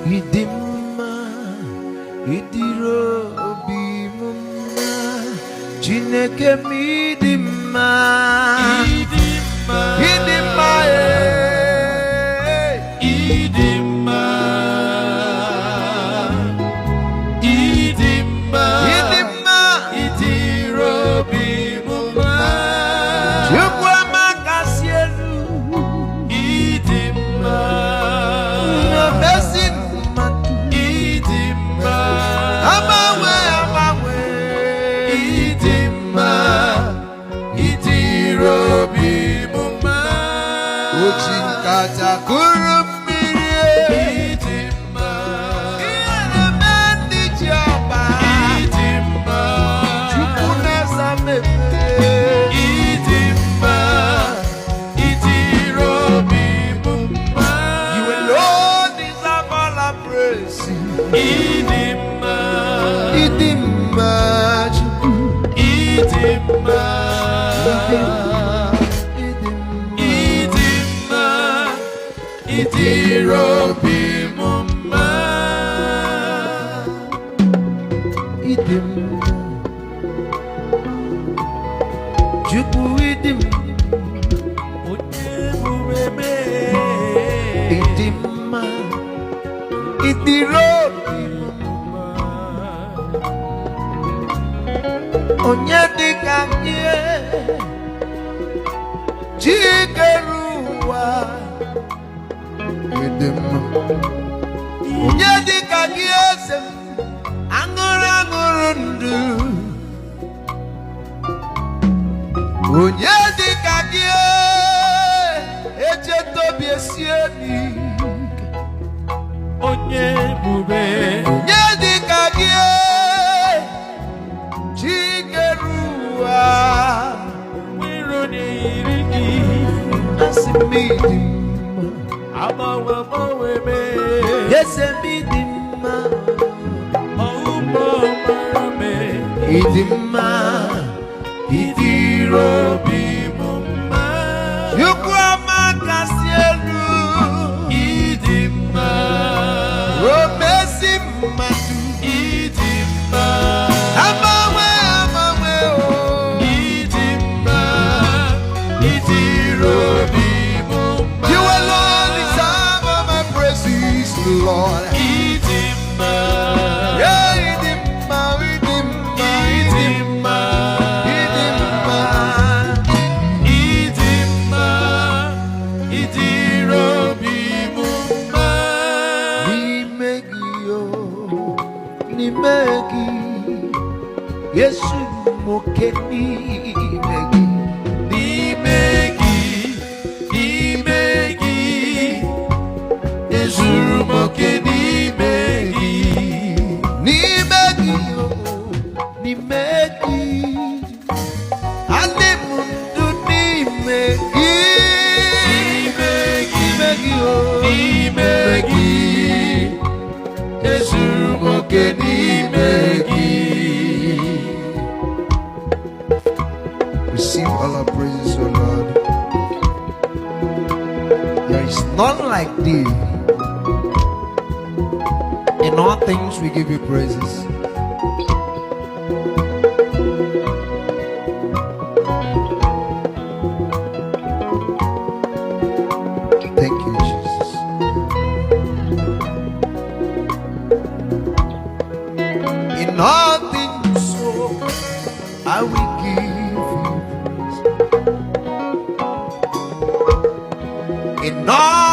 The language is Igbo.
Idima, idiro bimuma, Chineke midima, idima, idima, idima, idima, idima, idiro bimuma, Chukwa makasielu, idima, nabesin. Kata kurumiri idima, iyana mendi jaba idima, chukuneza mepe idima, idirobi mumma. You alone deserve all our praise. Idima, idima, idima, Idirobi mumma, idim, Jubu idim, Utemureme, idima, idirobi mumma, Onyedikanye, Jigeruwa. Nyedika giesem anguru ndu Onyedika gie echeto biesieni Onye bube Nyedika gie Chigerua Wirone irigi Asimidi Yes, idima, idima, idirobi mumma. Chukwa makasielu, idima, romesi matu, idima, amawe oh, idima, idirobi. Lord, idima, yeah, idima, idima, idima, idima, idima, idirobi mumma. Nimegi, Yesu mokeni nimegi, nimegi, Yesu mokeni nimegi, nimegi, alimundu nimegi, nimegi, Yesu mokeni nimegi. Receive all our praises, O Lord. There is none like thee. In all things we give you praises. Thank you, Jesus. In all things, so I will give you praise. In all